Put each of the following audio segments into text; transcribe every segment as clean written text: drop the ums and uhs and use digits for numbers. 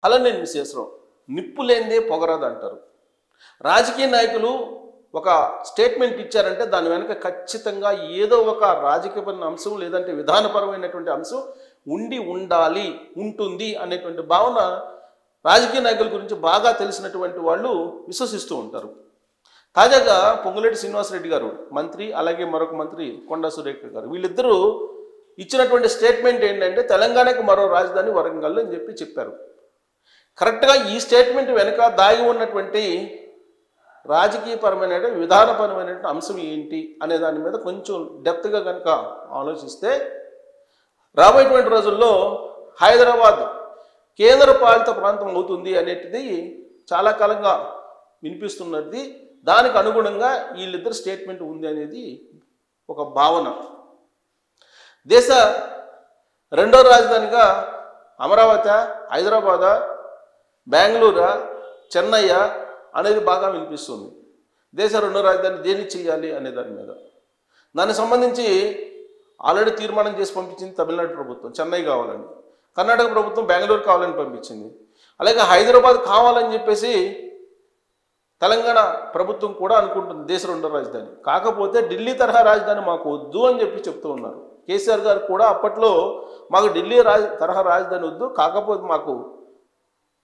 అలానే విశేషం నిప్పు లేనిదే పొగరదు అంటారు. రాజకీయ నాయకులు ఒక స్టేట్మెంట్ ఇచ్చారంటే దాని వెనుక ఖచ్చితంగా ఏదో ఒక రాజకీయపరమైన అంశం లేదంటే విధానపరమైనటువంటి అంశం ఉండాలి ఉంటుంది అనేటువంటి భావన రాజకీయ నాయకుల గురించి బాగా తెలిసినటువంటి వాళ్ళు విశ్వసిస్తూ ఉంటారు. తాజాగా పొంగులేటి శ్రీనివాసరెడ్డి గారు మంత్రి, అలాగే మరొక మంత్రి కొండా సురేఖ గారు, వీళ్ళిద్దరూ ఇచ్చినటువంటి స్టేట్మెంట్ ఏంటంటే తెలంగాణకు మరో రాజధాని వరంగల్ అని చెప్పారు. కరెక్ట్గా ఈ స్టేట్మెంట్ వెనుక దాగి ఉన్నటువంటి రాజకీయపరమైన విధానపరమైన అంశం ఏంటి అనే దాని మీద కొంచెం డెప్త్గా కనుక ఆలోచిస్తే రాబోయేటువంటి రోజుల్లో హైదరాబాద్ కేంద్ర పాలిత ప్రాంతం అవుతుంది అనేటిది చాలా కాలంగా వినిపిస్తున్నది. దానికి అనుగుణంగా వీళ్ళిద్దరు స్టేట్మెంట్ ఉంది అనేది ఒక భావన. దేశ రెండో రాజధానిగా అమరావతి, హైదరాబాద్, బెంగళూరు, చెన్నై అనేది బాగా వినిపిస్తుంది. దేశ రెండో రాజధాని దేన్ని చేయాలి అనే దాని మీద దానికి సంబంధించి ఆల్రెడీ తీర్మానం చేసి పంపించింది తమిళనాడు ప్రభుత్వం, చెన్నై కావాలని. కర్ణాటక ప్రభుత్వం బెంగళూరు కావాలని పంపించింది. అలాగే హైదరాబాద్ కావాలని చెప్పేసి తెలంగాణ ప్రభుత్వం కూడా అనుకుంటుంది దేశ రెండో రాజధాని. కాకపోతే ఢిల్లీ తరహా రాజధాని మాకు వద్దు అని చెప్తూ ఉన్నారు. కేసీఆర్ గారు కూడా అప్పట్లో మాకు ఢిల్లీ తరహా రాజధాని వద్దు, కాకపోతే మాకు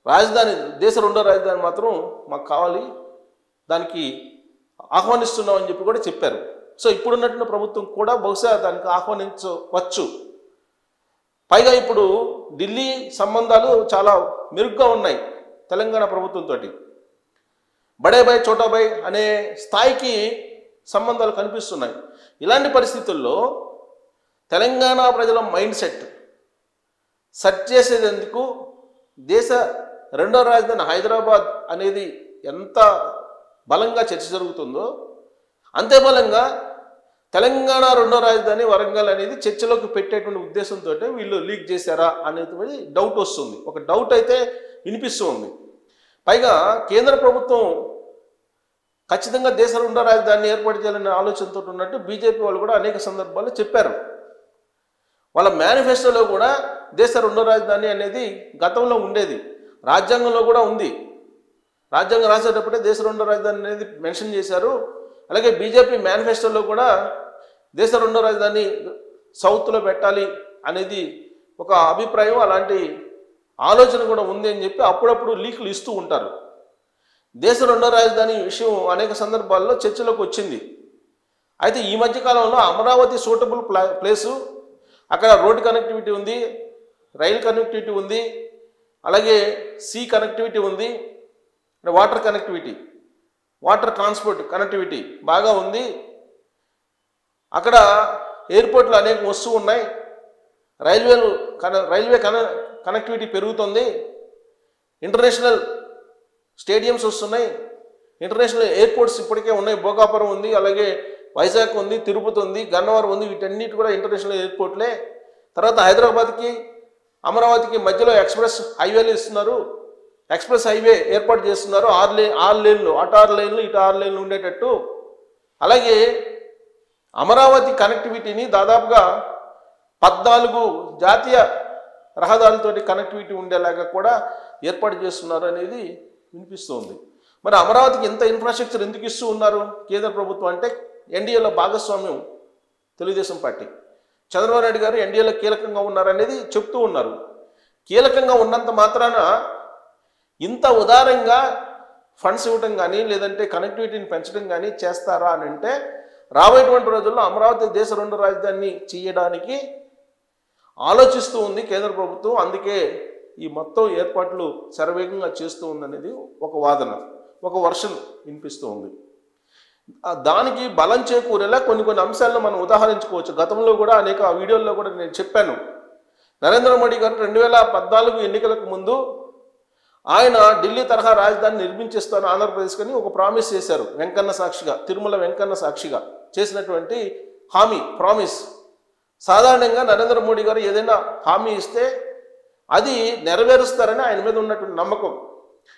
రాజధాని దేశ రెండో రాజధాని మాత్రం మాకు కావాలి, దానికి ఆహ్వానిస్తున్నామని కూడా చెప్పారు. సో ఇప్పుడున్నటువంటి ప్రభుత్వం కూడా బహుశా దానికి ఆహ్వానించవచ్చు. పైగా ఇప్పుడు ఢిల్లీ సంబంధాలు చాలా మెరుగ్గా ఉన్నాయి తెలంగాణ ప్రభుత్వంతో. బడే భాయ్ చోటా భాయ్ అనే స్థాయికి సంబంధాలు కనిపిస్తున్నాయి. ఇలాంటి పరిస్థితుల్లో తెలంగాణ ప్రజల మైండ్ సెట్ చేసేందుకు దేశ రెండో రాజధాని హైదరాబాద్ అనేది ఎంత బలంగా చర్చ జరుగుతుందో అంతే బలంగా తెలంగాణ రెండో రాజధాని వరంగల్ అనేది చర్చలోకి పెట్టేటువంటి ఉద్దేశంతో వీళ్ళు లీక్ చేశారా అనేది డౌట్ వస్తుంది. ఒక డౌట్ అయితే వినిపిస్తూ ఉంది. పైగా కేంద్ర ప్రభుత్వం ఖచ్చితంగా దేశ రెండో రాజధానిని ఏర్పాటు చేయాలనే ఆలోచనతో ఉన్నట్టు బీజేపీ వాళ్ళు కూడా అనేక సందర్భాల్లో చెప్పారు. వాళ్ళ మేనిఫెస్టోలో కూడా దేశ రెండో రాజధాని అనేది గతంలో ఉండేది, రాజ్యాంగంలో కూడా ఉంది. రాజ్యాంగం రాసేటప్పుడే దేశ రెండో రాజధాని అనేది మెన్షన్ చేశారు. అలాగే బీజేపీ మేనిఫెస్టోలో కూడా దేశ రెండో రాజధాని సౌత్లో పెట్టాలి అనేది ఒక అభిప్రాయం, అలాంటి ఆలోచన కూడా ఉంది అని చెప్పి అప్పుడప్పుడు లీకులు ఇస్తూ ఉంటారు. దేశ రెండో రాజధాని విషయం అనేక సందర్భాల్లో చర్చలోకి వచ్చింది. అయితే ఈ మధ్యకాలంలో అమరావతి సూటబుల్ ప్లేసు, అక్కడ రోడ్డు కనెక్టివిటీ ఉంది, రైల్ కనెక్టివిటీ ఉంది, అలాగే సీ కనెక్టివిటీ ఉంది, water connectivity, water transport connectivity బాగా ఉంది. అక్కడ ఎయిర్పోర్ట్లు అనేక వస్తూ ఉన్నాయి, రైల్వే కనెక్టివిటీ పెరుగుతుంది, ఇంటర్నేషనల్ స్టేడియంస్ వస్తున్నాయి, ఇంటర్నేషనల్ ఎయిర్పోర్ట్స్ ఇప్పటికే ఉన్నాయి. భోగాపురం ఉంది, అలాగే వైజాగ్ ఉంది, తిరుపతి ఉంది, గన్నవరం ఉంది, వీటన్నిటి కూడా ఇంటర్నేషనల్ ఎయిర్పోర్ట్లే. తర్వాత హైదరాబాద్కి అమరావతికి మధ్యలో ఎక్స్ప్రెస్ హైవేలు ఇస్తున్నారు, ఎక్స్ప్రెస్ హైవే ఏర్పాటు చేస్తున్నారు. 6 లేన్లు, అటు 6 లేన్లు ఇటు 6 లేన్లు ఉండేటట్టు. అలాగే అమరావతి కనెక్టివిటీని దాదాపుగా 14 జాతీయ రహదారులతోటి కనెక్టివిటీ ఉండేలాగా కూడా ఏర్పాటు చేస్తున్నారు అనేది వినిపిస్తుంది. మరి అమరావతికి ఇంత ఇన్ఫ్రాస్ట్రక్చర్ ఎందుకు ఇస్తూ ఉన్నారు కేంద్ర ప్రభుత్వం అంటే ఎన్డీఏలో భాగస్వామ్యం తెలుగుదేశం పార్టీ, చంద్రబాబు నాయుడు గారు ఎన్డీఏలో కీలకంగా ఉన్నారనేది చెప్తూ ఉన్నారు. కీలకంగా ఉన్నంత మాత్రాన ఇంత ఉదారంగా ఫండ్స్ ఇవ్వడం కానీ లేదంటే కనెక్టివిటీని పెంచడం కానీ చేస్తారా అని అంటే రాబోయేటువంటి రోజుల్లో అమరావతి దేశ రెండో రాజధానిని చేయడానికి ఆలోచిస్తూ ఉంది కేంద్ర ప్రభుత్వం. అందుకే ఈ మొత్తం ఏర్పాట్లు శరవేగంగా చేస్తూ ఉందనేది ఒక వాదన, ఒక వర్షన్ వినిపిస్తూ ఉంది. దానికి బలం చేకూరేలా కొన్ని అంశాలను మనం ఉదాహరించుకోవచ్చు. గతంలో కూడా అనేక వీడియోల్లో కూడా నేను చెప్పాను. నరేంద్ర మోడీ గారు 2014 ఎన్నికలకు ముందు ఆయన ఢిల్లీ తరహా రాజధాని నిర్మించేస్తాను ఆంధ్రప్రదేశ్ అని ఒక ప్రామిస్ చేశారు. వెంకన్న సాక్షిగా, తిరుమల వెంకన్న సాక్షిగా చేసినటువంటి హామీ, ప్రామిస్. సాధారణంగా నరేంద్ర మోడీ గారు ఏదైనా హామీ ఇస్తే అది నెరవేరుస్తారని ఆయన మీద ఉన్నటువంటి నమ్మకం.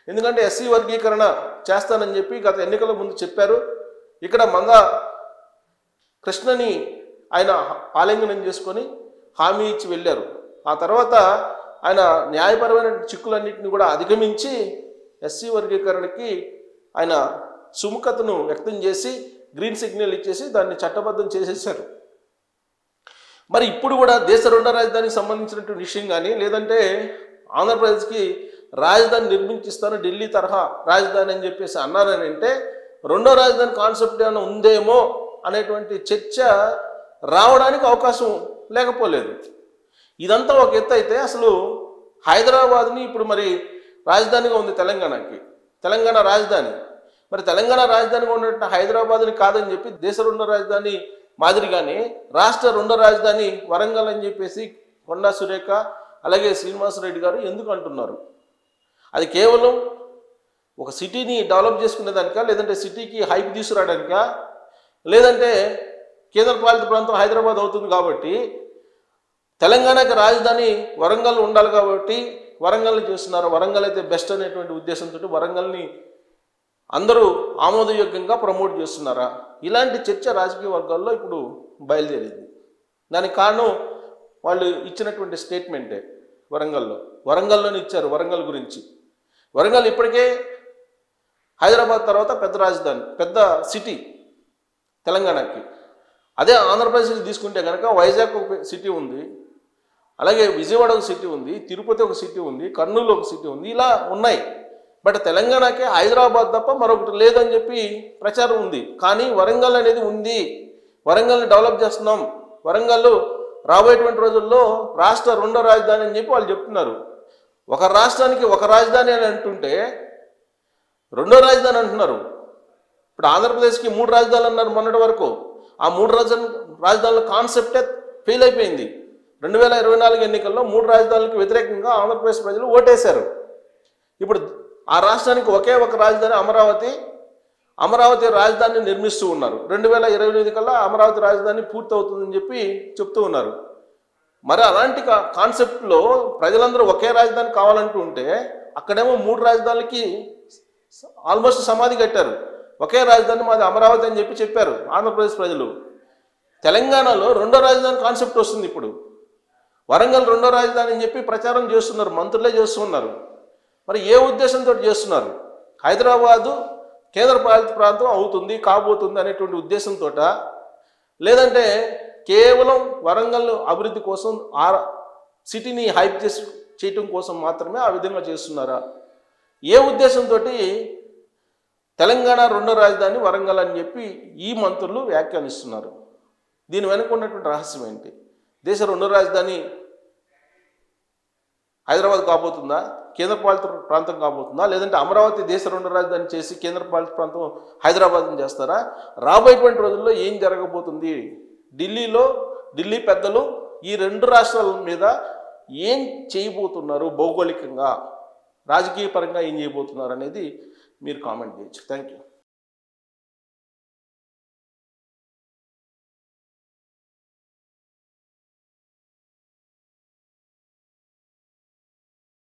ఎందుకంటే ఎస్సీ వర్గీకరణ చేస్తానని చెప్పి గత ఎన్నికల ముందు చెప్పారు. ఇక్కడ మంగా కృష్ణని ఆయన ఆలింగనం చేసుకొని హామీ ఇచ్చి వెళ్ళారు. ఆ తర్వాత ఆయన న్యాయపరమైన చిక్కులన్నింటినీ కూడా అధిగమించి ఎస్సీ వర్గీకరణకి ఆయన సుముఖతను వ్యక్తం చేసి గ్రీన్ సిగ్నల్ ఇచ్చేసి దాన్ని చట్టబద్ధం చేసేసారు. మరి ఇప్పుడు కూడా దేశ రెండో రాజధానికి సంబంధించినటువంటి విషయం కానీ లేదంటే ఆంధ్రప్రదేశ్కి రాజధాని నిర్మించిస్తాను ఢిల్లీ తరహా రాజధాని అని చెప్పేసి అన్నారని అంటే రెండో రాజధాని కాన్సెప్ట్ ఏమైనా ఉందేమో అనేటువంటి చర్చ రావడానికి అవకాశం లేకపోలేదు. ఇదంతా ఒక ఎత్తు అయితే అసలు హైదరాబాద్ని ఇప్పుడు మరి రాజధానిగా ఉంది తెలంగాణకి, తెలంగాణ రాజధాని. మరి తెలంగాణ రాజధానిగా ఉన్నట్టు హైదరాబాద్ని కాదని చెప్పి దేశ రెండో రాజధాని మాదిరిగానే రాష్ట్ర రెండో రాజధాని వరంగల్ అని చెప్పేసి కొండా సురేఖ అలాగే శ్రీనివాసరెడ్డి గారు ఎందుకు అంటున్నారు? అది కేవలం ఒక సిటీని డెవలప్ చేసుకునేదానికా, లేదంటే సిటీకి హైప్ తీసుకురావడానికా, లేదంటే కేంద్రపాలిత ప్రాంతం హైదరాబాద్ అవుతుంది కాబట్టి తెలంగాణకి రాజధాని వరంగల్ ఉండాలి కాబట్టి వరంగల్ని చేస్తున్నారు, వరంగల్ అయితే బెస్ట్ అనేటువంటి ఉద్దేశంతో వరంగల్ని అందరూ ఆమోదయోగ్యంగా ప్రమోట్ చేస్తున్నారా? ఇలాంటి చర్చ రాజకీయ వర్గాల్లో ఇప్పుడు బయలుదేరింది. దానికి కారణం వాళ్ళు ఇచ్చినటువంటి స్టేట్మెంటే. వరంగల్లోనే ఇచ్చారు. వరంగల్ గురించి వరంగల్ ఇప్పటికే హైదరాబాద్ తర్వాత పెద్ద రాజధాని, పెద్ద సిటీ తెలంగాణకి. అదే ఆంధ్రప్రదేశ్కి తీసుకుంటే కనుక వైజాగ్ ఒక సిటీ ఉంది, అలాగే విజయవాడ ఒక సిటీ ఉంది, తిరుపతి ఒక సిటీ ఉంది, కర్నూలు ఒక సిటీ ఉంది, ఇలా ఉన్నాయి. బట్ తెలంగాణకి హైదరాబాద్ తప్ప మరొకటి లేదని చెప్పి ప్రచారం ఉంది. కానీ వరంగల్ అనేది ఉంది, వరంగల్ని డెవలప్ చేస్తున్నాం, వరంగల్ రాబోయేటువంటి రోజుల్లో రాష్ట్ర రెండో రాజధాని అని చెప్పి వాళ్ళు చెప్తున్నారు. ఒక రాష్ట్రానికి ఒక రాజధాని అని అంటుంటే రెండో రాజధాని అంటున్నారు. ఇప్పుడు ఆంధ్రప్రదేశ్కి 3 రాజధానులు అన్నారు మొన్నటి వరకు. ఆ 3 రాజధానుల కాన్సెప్టే ఫెయిల్ అయిపోయింది. 2024 ఎన్నికల్లో 3 రాజధానులకు వ్యతిరేకంగా ఆంధ్రప్రదేశ్ ప్రజలు ఓటేశారు. ఇప్పుడు ఆ రాష్ట్రానికి ఒకే ఒక రాజధాని అమరావతి రాజధానిని నిర్మిస్తూ ఉన్నారు. 2028 కల్లా అమరావతి రాజధాని పూర్తవుతుందని చెప్పి చెప్తూ ఉన్నారు. మరి అలాంటి కాన్సెప్ట్లో ప్రజలందరూ ఒకే రాజధాని కావాలంటూ ఉంటే అక్కడేమో 3 రాజధానులకి ఆల్మోస్ట్ సమాధి కట్టారు. ఒకే రాజధాని మాది అమరావతి అని చెప్పి చెప్పారు ఆంధ్రప్రదేశ్ ప్రజలు. తెలంగాణలో రెండో రాజధాని కాన్సెప్ట్ వస్తుంది. ఇప్పుడు వరంగల్ రెండో రాజధాని అని చెప్పి ప్రచారం చేస్తున్నారు, మంత్రులే చేస్తున్నారు. మరి ఏ ఉద్దేశంతో చేస్తున్నారు? హైదరాబాదు కేంద్రపాలిత ప్రాంతం అవుతుంది కాబోతుంది అనేటువంటి ఉద్దేశంతో, లేదంటే కేవలం వరంగల్ అభివృద్ధి కోసం ఆ సిటీని హైప్ చేయటం కోసం మాత్రమే ఆ విధంగా చేస్తున్నారా? ఏ ఉద్దేశంతో తెలంగాణ రెండో రాజధాని వరంగల్ అని చెప్పి ఈ మంత్రులు వ్యాఖ్యానిస్తున్నారు? దీని వెనుక ఉన్నటువంటి రహస్యం ఏంటి? దేశ రెండో రాజధాని హైదరాబాద్ కాబోతుందా, కేంద్రపాలిత ప్రాంతం కాబోతుందా, లేదంటే అమరావతి దేశ రెండో రాజధాని చేసి కేంద్రపాలిత ప్రాంతం హైదరాబాద్ని చేస్తారా? రాబోయేటువంటి రోజుల్లో ఏం జరగబోతుంది? ఢిల్లీ పెద్దలు ఈ 2 రాష్ట్రాల మీద ఏం చేయబోతున్నారు, భౌగోళికంగా రాజకీయ పరంగా ఏం చేయబోతున్నారు అనేది మీరు కామెంట్ చేయొచ్చు. Thank you.